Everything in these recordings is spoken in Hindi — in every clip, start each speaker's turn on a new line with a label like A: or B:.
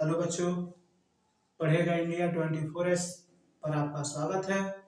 A: हेलो बच्चों, पढ़ेगा इंडिया 24S पर आपका स्वागत है।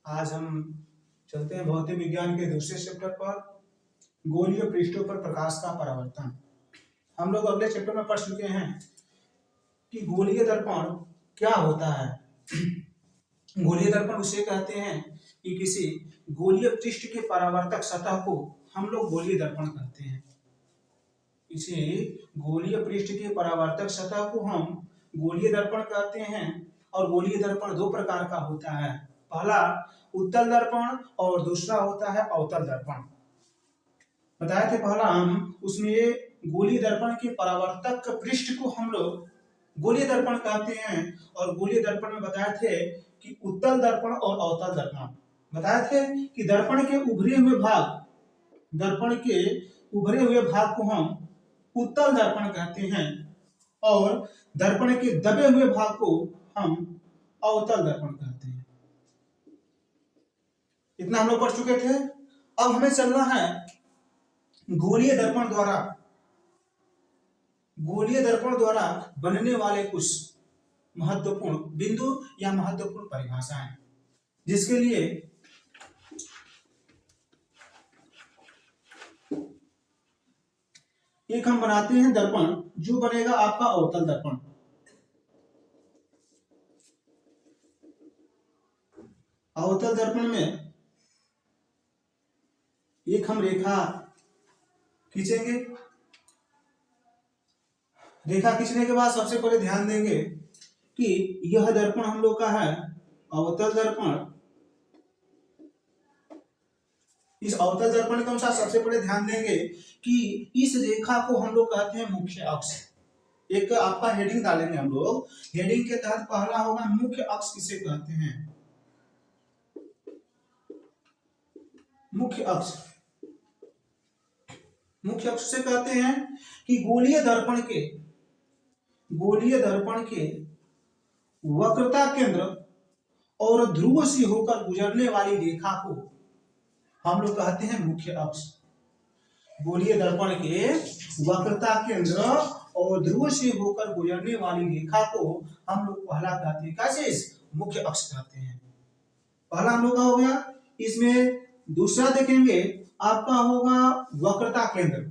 A: आज हम चलते हैं भौतिक विज्ञान के दूसरे चैप्टर पर, गोलीय पृष्ठों पर प्रकाश का परावर्तन। हम लोग अगले चैप्टर में पढ़ चुके हैं कि गोलीय दर्पण क्या होता है। गोलीय दर्पण उसे कहते हैं कि किसी गोलीय पृष्ठ के परावर्तक सतह को हम लोग गोलीय दर्पण कहते हैं। इसे गोलीय पृष्ठ के परावर्तक सतह को हम गोलीय दर्पण कहते हैं। और गोलीय दर्पण दो प्रकार का होता है, पहला उत्तल दर्पण और दूसरा होता है अवतल दर्पण। बताए थे पहला हम उसमें गोलीय दर्पण के परावर्तक पृष्ठ को हम लोग गोलीय दर्पण कहते हैं। और गोलीय दर्पण में बताए थे कि उत्तल दर्पण और अवतल दर्पण। बताए थे कि दर्पण के उभरे हुए भाग को हम उत्तल दर्पण कहते हैं और दर्पण के दबे हुए भाग को हम अवतल दर्पण कहते हैं। इतना हम लोग पढ़ चुके थे। अब हमें चलना है गोलीय दर्पण द्वारा बनने वाले कुछ महत्वपूर्ण बिंदु या महत्वपूर्ण परिभाषाएं, जिसके लिए एक हम बनाते हैं दर्पण जो बनेगा आपका अवतल दर्पण। अवतल दर्पण में एक हम रेखा खींचेंगे। रेखा खींचने के बाद सबसे पहले ध्यान देंगे कि यह दर्पण हम लोग का है अवतल दर्पण। इस अवतल दर्पण के अनुसार सबसे पहले ध्यान देंगे कि इस रेखा को हम लोग कहते हैं मुख्य अक्ष। एक आपका हेडिंग डालेंगे हम लोग। हेडिंग के तहत पहला होगा मुख्य अक्ष किसे कहते हैं। मुख्य अक्ष से कहते हैं कि गोलीय दर्पण के वक्रता केंद्र और ध्रुव से होकर गुजरने वाली रेखा को हम लोग कहते हैं मुख्य अक्ष। गोलीय दर्पण के वक्रता केंद्र और ध्रुव से होकर गुजरने वाली रेखा को हम लोग पहला कहते हैं कैसे मुख्य अक्ष कहते हैं। पहला हम लोग का हो गया। इसमें दूसरा देखेंगे आपका होगा वक्रता केंद्र।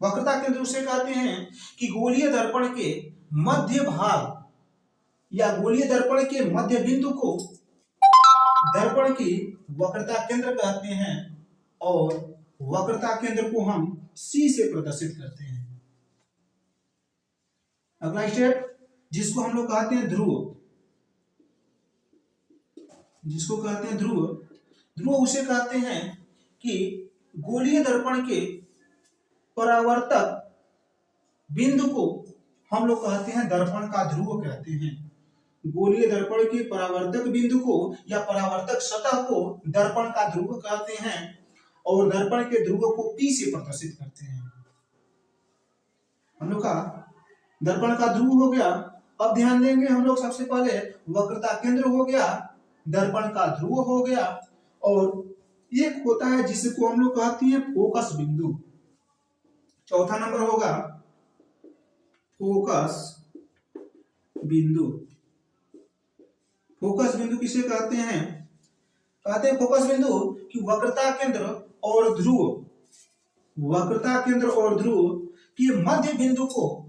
A: वक्रता केंद्र उसे कहते हैं कि गोलीय दर्पण के मध्य भाग या गोलीय दर्पण के मध्य बिंदु को दर्पण की वक्रता केंद्र कहते हैं और वक्रता केंद्र को हम C से प्रदर्शित करते हैं। अगला स्टेप जिसको हम लोग कहते हैं ध्रुव उसे कहते हैं कि गोलीय दर्पण के परावर्तक बिंदु को हम लोग कहते हैं दर्पण का ध्रुव कहते हैं। गोलीय दर्पण के परावर्तक बिंदु को या परावर्तक सतह को दर्पण का ध्रुव कहते हैं और दर्पण के ध्रुव को P से प्रदर्शित करते हैं। हम लोग का दर्पण का ध्रुव हो गया। अब ध्यान देंगे हम लोग सबसे पहले वक्रता केंद्र हो गया, दर्पण का ध्रुव हो गया और एक होता है जिसको हम लोग कहते हैं फोकस बिंदु। चौथा नंबर होगा फोकस बिंदु। फोकस बिंदु किसे कहते हैं? कहते हैं फोकस बिंदु कि वक्रता केंद्र और ध्रुव के मध्य बिंदु को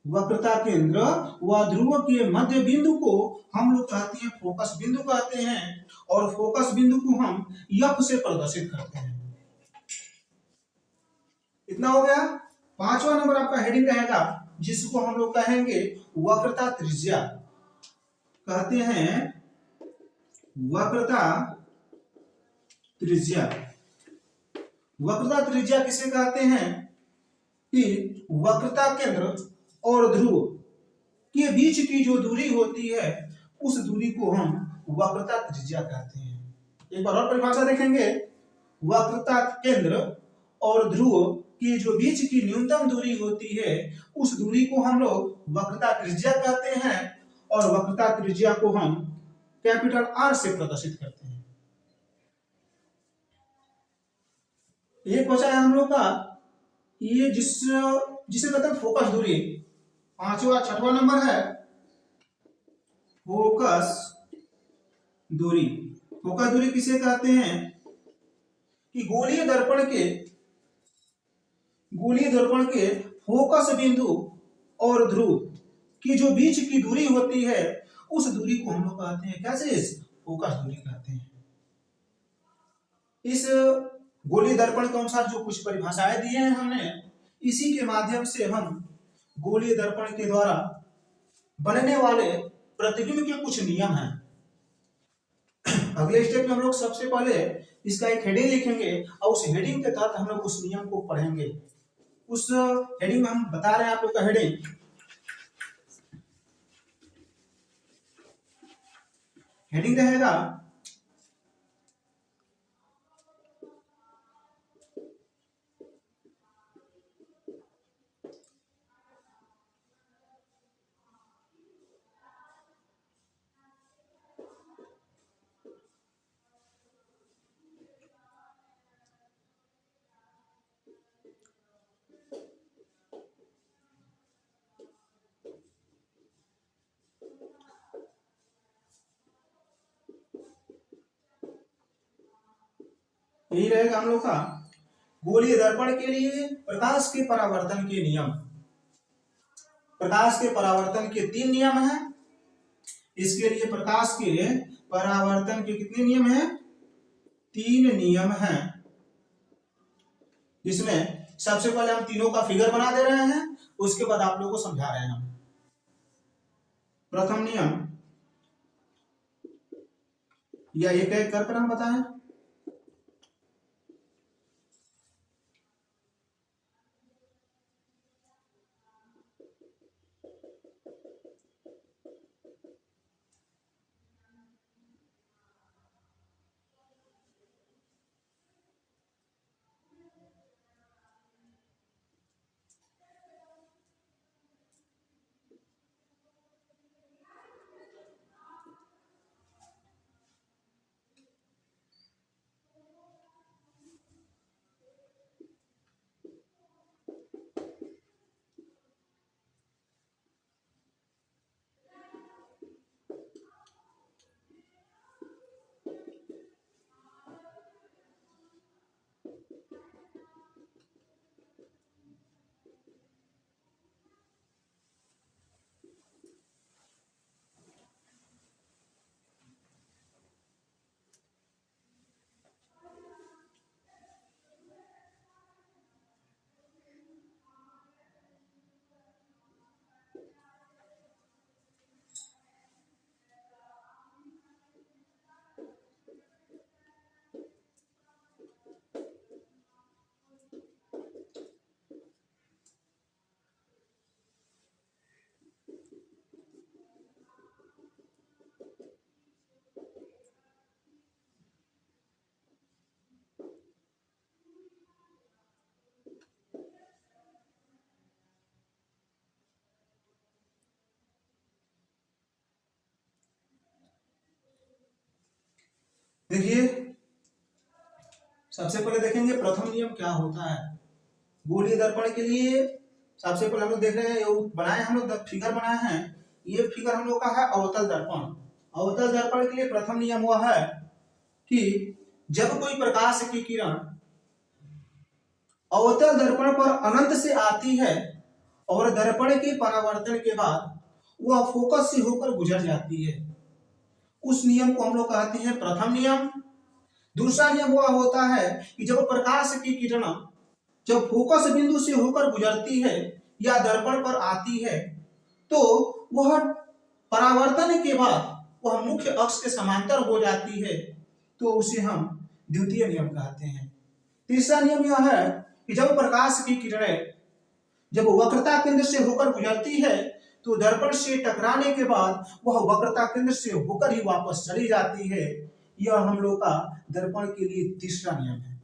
A: वक्रता केंद्र व ध्रुव के मध्य बिंदु को हम लोग कहते हैं फोकस बिंदु कहते हैं और फोकस बिंदु को हम F से प्रदर्शित करते हैं। इतना हो गया। पांचवा नंबर आपका हेडिंग रहेगा जिसको हम लोग कहेंगे वक्रता त्रिज्या। कहते हैं वक्रता त्रिज्या किसे कहते हैं कि वक्रता केंद्र और ध्रुव के बीच की जो दूरी होती है उस दूरी को हम वक्रता त्रिज्या कहते हैं। एक बार और परिभाषा देखेंगे। वक्रता केंद्र और ध्रुव की जो बीच की न्यूनतम दूरी होती है उस दूरी को हम लोग वक्रता त्रिज्या कहते हैं और वक्रता त्रिज्या को हम कैपिटल R से प्रदर्शित करते हैं। एक बचा है हम लोग का ये जिसे कहते हैं फोकस दूरी। पांचवा छठवां नंबर है फोकस दूरी। फोकस दूरी किसे कहते हैं कि गोलीय दर्पण के फोकस बिंदु और ध्रुव की जो बीच की दूरी होती है उस दूरी को हम लोग कहते हैं कैसे, फोकस दूरी कहते हैं। इस गोलीय दर्पण के अनुसार जो कुछ परिभाषाएं दिए हैं हमने, इसी के माध्यम से हम गोलीय दर्पण के द्वारा बनने वाले प्रतिबिंब के कुछ नियम हैं। अगले स्टेप में हम लोग सबसे पहले इसका एक हेडिंग लिखेंगे और उस हेडिंग के तहत हम लोग उस नियम को पढ़ेंगे। उस हेडिंग में हम बता रहे हैं आप लोग का हेडिंग रहेगा यही रहेगा हम लोग का गोलीय दर्पण के लिए प्रकाश के परावर्तन के नियम। प्रकाश के परावर्तन के 3 नियम हैं। इसके लिए प्रकाश के परावर्तन के कितने नियम हैं, 3 नियम हैं, जिसमें सबसे पहले हम तीनों का फिगर बना दे रहे हैं, उसके बाद आप लोगों को समझा रहे हैं हम। प्रथम नियम या एक एक कर हम बताएं। देखिए सबसे पहले देखेंगे प्रथम नियम क्या होता है गोलीय दर्पण के लिए। सबसे पहले हम लोग देख रहे हैं बनाए हम लोग फिगर बनाए हैं। ये फिगर हम लोग का है अवतल दर्पण। अवतल दर्पण के लिए प्रथम नियम हुआ है कि जब कोई प्रकाश की किरण अवतल दर्पण पर अनंत से आती है और दर्पण के परावर्तन के बाद वह फोकस से होकर गुजर जाती है, उस नियम को हम लोग कहते हैं प्रथम नियम। दूसरा नियम वह होता है कि जब प्रकाश की किरण जब फोकस बिंदु से होकर गुजरती है या दर्पण पर आती है तो वह परावर्तन के बाद वह मुख्य अक्ष के समांतर हो जाती है, तो उसे हम द्वितीय नियम कहते हैं। तीसरा नियम यह है कि जब प्रकाश की किरणें जब वक्रता केंद्र से होकर गुजरती है तो दर्पण से टकराने के बाद वह वक्रता केंद्र से होकर ही वापस चली जाती है। यह हम लोग का दर्पण के लिए तीसरा नियम है।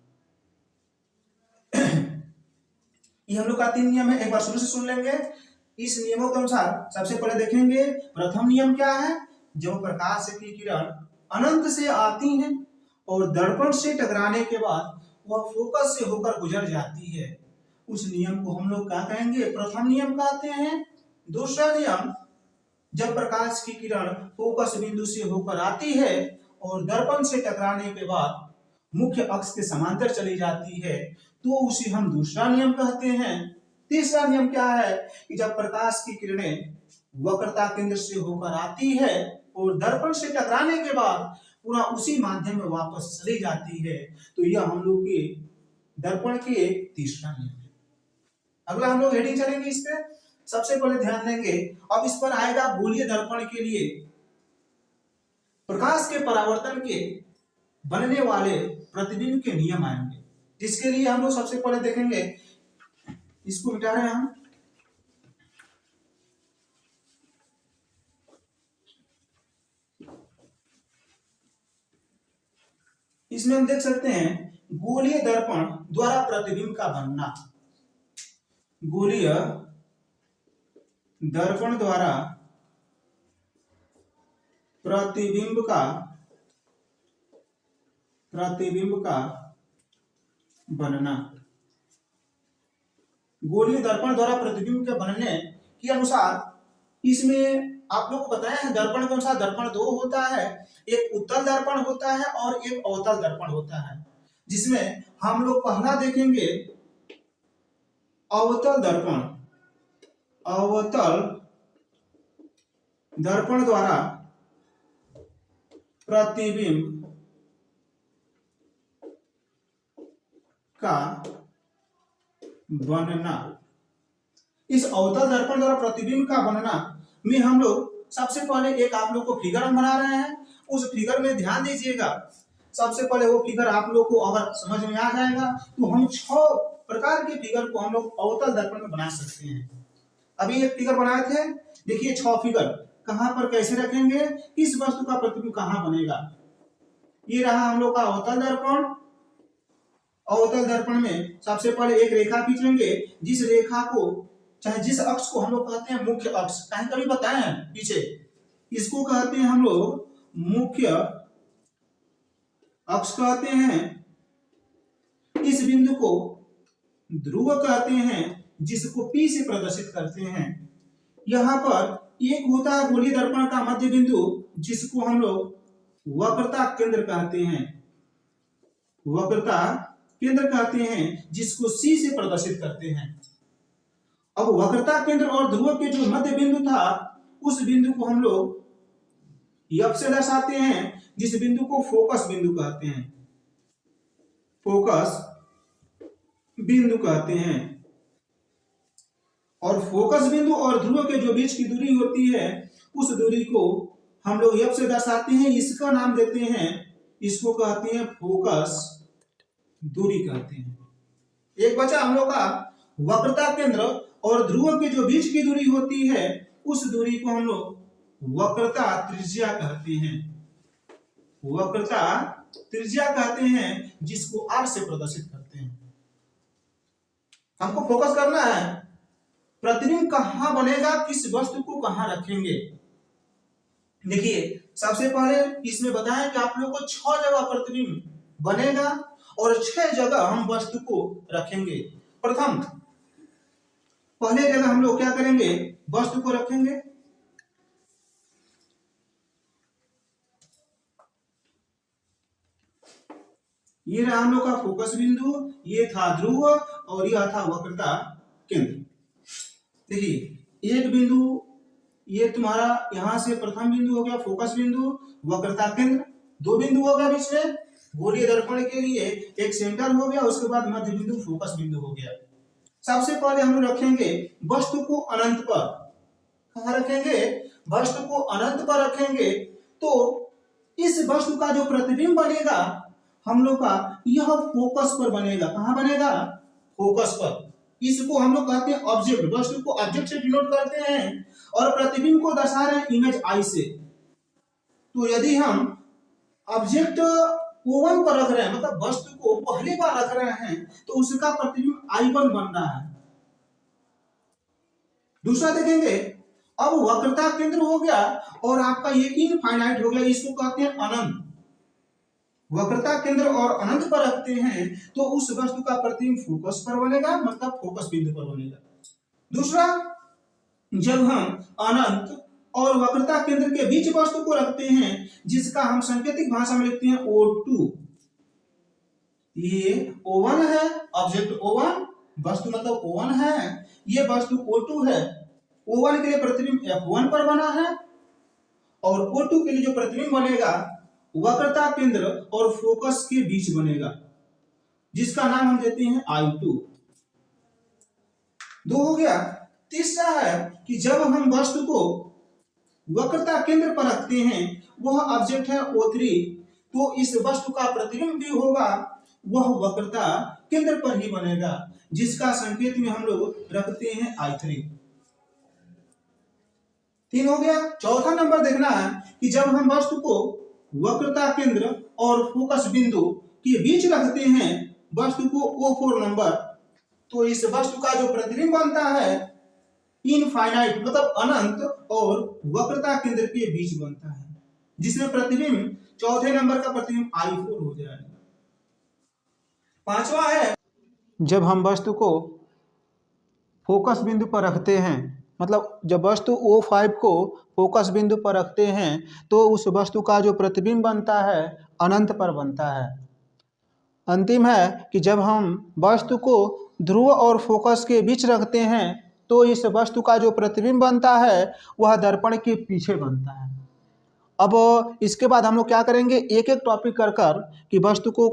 A: ये हम लोग का 3 नियम है, एक बार शुरू से सुन लेंगे। इस नियमों के अनुसार सबसे पहले देखेंगे प्रथम नियम क्या है, जब प्रकाश की किरण अनंत से आती है और दर्पण से टकराने के बाद वह फोकस से होकर गुजर जाती है, उस नियम को हम लोग क्या कहेंगे? प्रथम नियम कहते हैं। दूसरा नियम, जब प्रकाश की किरण फोकस बिंदु से होकर आती है और दर्पण से टकराने के बाद मुख्य अक्ष के समांतर चली जाती है, तो उसे हम दूसरा नियम कहते हैं। तीसरा नियम क्या है कि जब प्रकाश की किरणें वक्रता केंद्र से होकर आती है और दर्पण से टकराने के बाद पूरा उसी माध्यम में वापस चली जाती है, तो यह हम लोग के दर्पण के एक तीसरा नियम है। अगला हम लोग हेडिंग चलेंगे इस पे। सबसे पहले ध्यान देंगे, अब इस पर आएगा गोलीय दर्पण के लिए प्रकाश के परावर्तन के बनने वाले प्रतिबिंब के नियम आएंगे, जिसके लिए हम लोग सबसे पहले देखेंगे, इसको मिटा रहे हैं हम। इसमें हम देख सकते हैं गोलीय दर्पण द्वारा प्रतिबिंब का बनना। गोलीय दर्पण द्वारा प्रतिबिंब का बनना। गोलीय दर्पण द्वारा प्रतिबिंब के बनने के अनुसार इसमें आप लोग को बताया है दर्पण के अनुसार दर्पण दो होता है, एक उत्तल दर्पण होता है और एक अवतल दर्पण होता है, जिसमें हम लोग पहला देखेंगे अवतल दर्पण। अवतल दर्पण द्वारा प्रतिबिंब का बनना। इस अवतल दर्पण द्वारा प्रतिबिंब का बनना में हम लोग सबसे पहले एक आप लोग को फिगर हम बना रहे हैं, उस फिगर में ध्यान दीजिएगा। सबसे पहले वो फिगर आप लोग को अगर समझ में आ जाएगा तो हम 6 प्रकार के फिगर को हम लोग अवतल दर्पण में बना सकते हैं। अभी एक फिगर बनाए थे, देखिए 6 फिगर कहां पर कैसे रखेंगे, इस वस्तु का प्रतिबिंब कहां बनेगा। ये रहा हम लोग का अवतल दर्पण। अवतल दर्पण में सबसे पहले एक रेखा खींच लेंगे, जिस रेखा को चाहे जिस अक्ष को हम लोग कहते हैं मुख्य अक्ष, कहीं कभी बताए हैं पीछे, इसको कहते हैं हम लोग मुख्य अक्ष कहते हैं। इस बिंदु को ध्रुव कहते हैं, जिसको P से प्रदर्शित करते हैं। यहाँ पर एक होता है गोलीय दर्पण का मध्य बिंदु, जिसको हम लोग वक्रता केंद्र कहते हैं। वक्रता केंद्र कहते हैं, जिसको C से प्रदर्शित करते हैं। अब वक्रता केंद्र और ध्रुव के जो मध्य बिंदु था, उस बिंदु को हम लोग F से दर्शाते हैं, जिस बिंदु को फोकस बिंदु कहते हैं। फोकस बिंदु कहते हैं। और फोकस बिंदु और ध्रुव के जो बीच की दूरी होती है, उस दूरी को हम लोग F से दर्शाते हैं। इसका नाम देते हैं, इसको कहते हैं फोकस दूरी कहते हैं। एक बचा हम लोग का वक्रता केंद्र और ध्रुव के जो बीच की दूरी होती है, उस दूरी को हम लोग वक्रता त्रिज्या कहते हैं। वक्रता त्रिज्या कहते हैं, जिसको R से प्रदर्शित करते हैं। हमको फोकस करना है, प्रतिबिंब कहां बनेगा, किस वस्तु को कहां रखेंगे। देखिए सबसे पहले इसमें बताया कि आप लोग को 6 जगह प्रतिबिंब बनेगा और 6 जगह हम वस्तु को रखेंगे। प्रथम पहले जगह हम लोग क्या करेंगे, वस्तु को रखेंगे। ये रहा हम लोग का फोकस बिंदु, ये था ध्रुव और यह था वक्रता केंद्र। देखिए एक बिंदु, ये तुम्हारा यहां से प्रथम बिंदु हो गया फोकस बिंदु, वक्रता केंद्र। 2 बिंदु हो गया बीच में गोलीय दर्पण के लिए, एक सेंटर हो गया, उसके बाद मध्य बिंदु फोकस बिंदु हो गया। सबसे पहले हम रखेंगे वस्तु को अनंत पर। कहां रखेंगे, वस्तु को अनंत पर रखेंगे, तो इस वस्तु का जो प्रतिबिंब बनेगा हम लोग का, यह फोकस पर बनेगा। कहां बनेगा, फोकस पर। इसको हम लोग कहते हैं ऑब्जेक्ट, वस्तु को ऑब्जेक्ट से डिनोट करते हैं और प्रतिबिंब को दर्शा रहे हैं इमेज आई से। तो यदि हम ऑब्जेक्ट O1 पर रख रहे हैं, मतलब वस्तु को पहली बार रख रहे हैं, तो उसका प्रतिबिंब I1 बन रहा है। दूसरा देखेंगे, अब वक्रता केंद्र हो गया और आपका ये इनफाइनाइट हो गया, इसको कहते हैं अनंत। वक्रता केंद्र और अनंत पर रखते हैं तो उस वस्तु का प्रतिबिंब फोकस पर बनेगा, मतलब फोकस बिंदु पर बनेगा। दूसरा, जब हम अनंत और वक्रता केंद्र के बीच वस्तु को रखते हैं जिसका हम सांकेतिक भाषा में लिखते हैं O2, ये O1 है, ऑब्जेक्ट O1, वस्तु मतलब O1 है, ये वस्तु O2 है। O1 के लिए प्रतिबिंब F1 पर बना है और O2 के लिए जो प्रतिबिंब बनेगा वक्रता केंद्र और फोकस के बीच बनेगा, जिसका नाम हम देते हैं I2। दो हो गया। तीसरा है कि जब हम वस्तु को वक्रता केंद्र पर रखते हैं, वह ऑब्जेक्ट है O3, तो इस वस्तु का प्रतिबिंब भी होगा वह वक्रता केंद्र पर ही बनेगा, जिसका संकेत में हम लोग रखते हैं I3। 3 हो गया। चौथा नंबर देखना है कि जब हम वस्तु को वक्रता केंद्र और फोकस बिंदु के बीच रखते हैं वस्तु को O4 नंबर, तो इस वस्तु का जो प्रतिबिंब बनता है इनफाइनाइट मतलब अनंत और वक्रता केंद्र के बीच बनता है, जिसमें प्रतिबिंब चौथे नंबर का प्रतिबिंब I4 हो जाएगा। पांचवा है जब हम वस्तु को फोकस बिंदु पर रखते हैं, मतलब जब वस्तु O5 को फोकस बिंदु पर रखते हैं तो उस वस्तु का जो प्रतिबिंब बनता है अनंत पर बनता है। अंतिम है कि जब हम वस्तु को ध्रुव और फोकस के बीच रखते हैं तो इस वस्तु का जो प्रतिबिंब बनता है वह दर्पण के पीछे बनता है। अब इसके बाद हम लोग क्या करेंगे, एक एक टॉपिक कर कि वस्तु को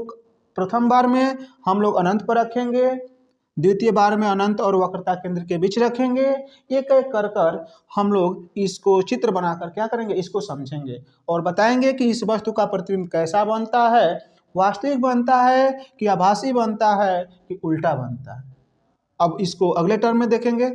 A: प्रथम बार में हम लोग अनंत पर रखेंगे, द्वितीय बार में अनंत और वक्रता केंद्र के बीच रखेंगे। एक एक कर हम लोग इसको चित्र बनाकर क्या करेंगे, इसको समझेंगे और बताएंगे कि इस वस्तु का प्रतिबिंब कैसा बनता है, वास्तविक बनता है कि आभासी बनता है कि उल्टा बनता है। अब इसको अगले टर्म में देखेंगे।